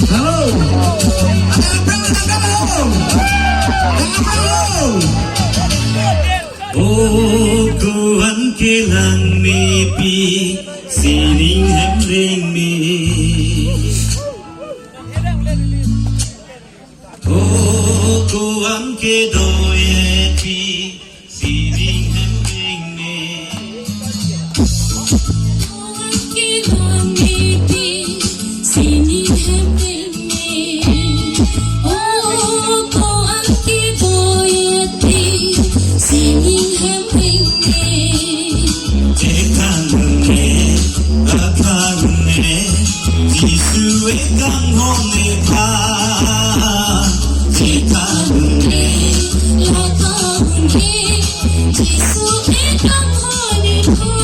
Halo. Oh, kuan kilang mipi sining hemring mi. Oh, kuan ke doyepi sining hemring mi. Jisue kang hone pa, kita bunge, lata bunge, Jisue kang hone pa.